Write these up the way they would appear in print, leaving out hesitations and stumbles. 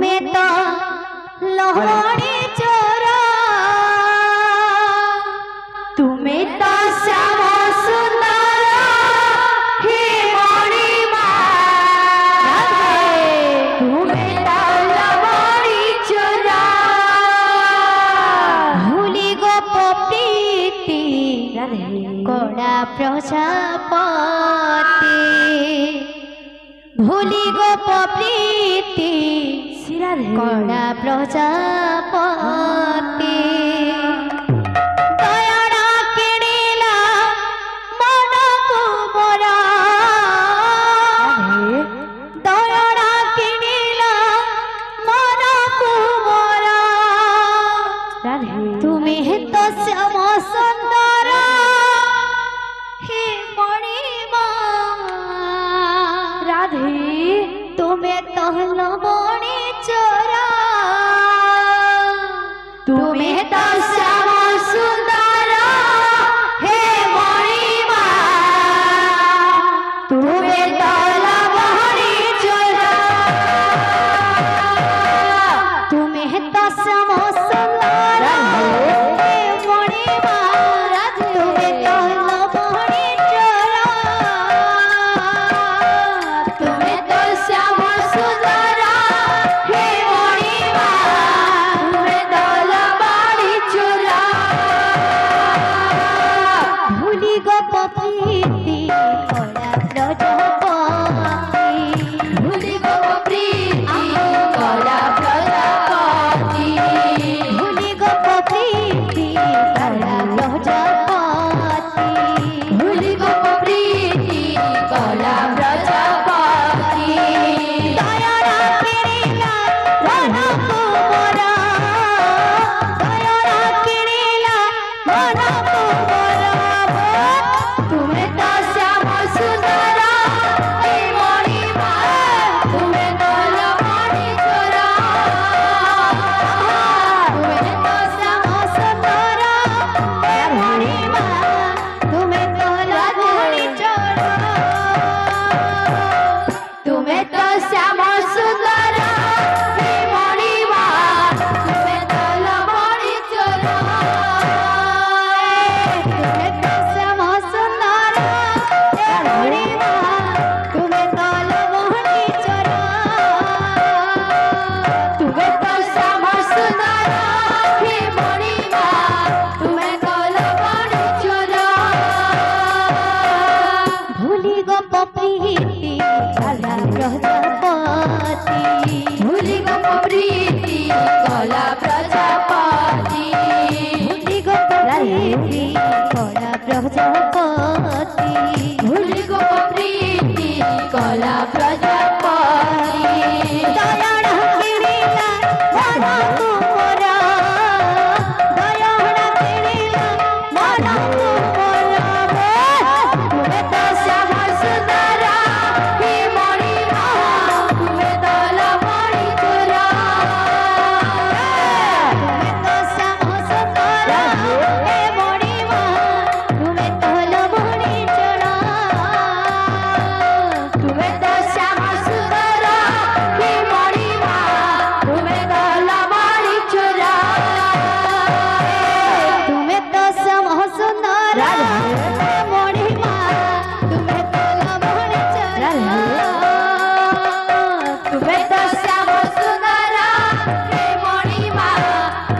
तुम्हें तो लहड़ी चोरा तुम्हें तो श्याम सुंदर हे मणिमा तुम्हें तो लहड़ी चोरा भूली गोप प्रीति कड़ा प्रजापति भूली गोप प्रीति कड़ा प्रजापति दयाड़ा किणिला मन को मोरा दयाड़ा किणिला मन को मोरा तुम्हें तो श्याम सुंदर हे मणिमा राधे तुम्हें तो लवणी चोरा तुम्हें तो श्याम सुंदर हे मणिमा तुम्हें तो लवणी चोरा तुम्हें तो श्याम सुंदर हे मणिमा तुम्हें तो लवणी चोरा तुम्हें तो श्याम सुंदर हे मणिमा तुम्हें तो लवणी चोरा भूली गोप प्रीति कड़ा प्रजापति भूली गोप प्रीति कड़ा प्रजापति भूली गोप प्रीति कड़ा प्रजापति भूली गोप प्रीति कड़ा प्रजापति दयाड़ा किणिला मन को मोरा दयाड़ा किणिला मन को मोरा तुम्हें तो श्याम सुंदर हे मणिमा तुम्हें तो लवणी चोरा तुम्हें तो श्याम सुंदर हे मणिमा तुम्हें तो लवणी चोरा तुम्हें तो श्याम सुंदर हे मणिमा तुम्हें तो लवणी चोरा तुम्हें तो श्याम सुंदर हे मणिमा तुम्हें तो लवणी चोरा तुम्हें तो श्याम सुंदर हे मणिमा तुम्हें तो लवणी चोरा भूली गोप प्रीति कला प्रजापति भूली गोप प्रीति कला प्रजापति भूली गोप प्रीति कला प्रजापति भूली गोप प्रीति कला प्रजापति दयाड़ा किणिला मन को मोरा दयाड़ा किणिला मन को मोरा तुम्हें तो श्याम सुंदर हे मणिमा तुम्हें तो लवणी चोरा तुम्हें तो श्याम सुंदर हे मणिमा तुम्हें तो लवणी चोरा तुम्हें तो श्याम सुंदर हे मणिमा तुम्हें तो लवणी चोरा तुम्हें तो श्याम सुंदर हे मणिमा तुम्हें तो लवणी चोरा तुम्हें तो श्याम सुंदर हे मणिमा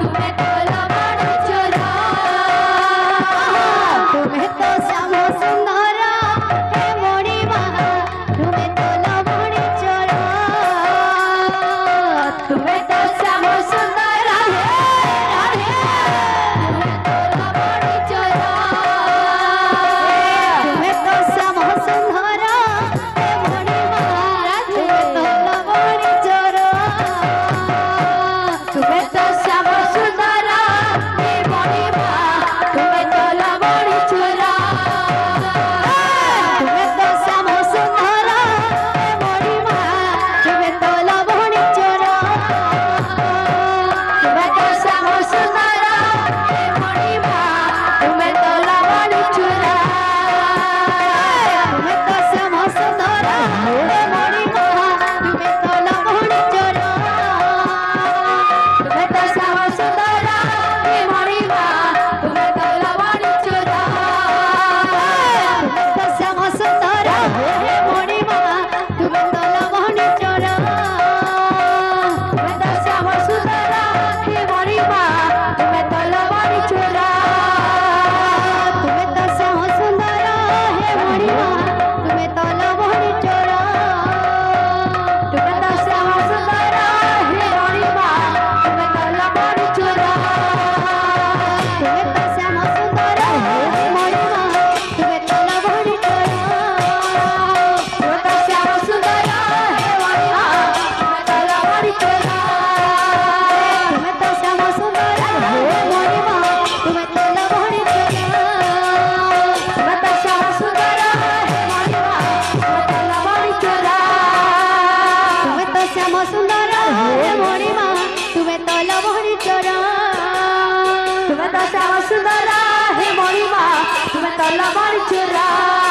तुम्हें तो लवणी चोरा तुम्हें तो श्याम सुंदर हे मणिमा तुम्हें तो लवणी चोरा तुम्हें तो श्याम सुंदर हे राधे तुम्हें तो लवणी चोरा तुम्हें तो श्याम सुंदर हे मणिमा तुम्हें तो लवणी चोरा तुम्हें तो श्याम सुंदर हे मणिमा तुम्हें तो लवणी चोरा तुम्हें तो श्याम सुंदर हे मणिमा तुम्हें तो लवणी चोरा লবণ চূড়া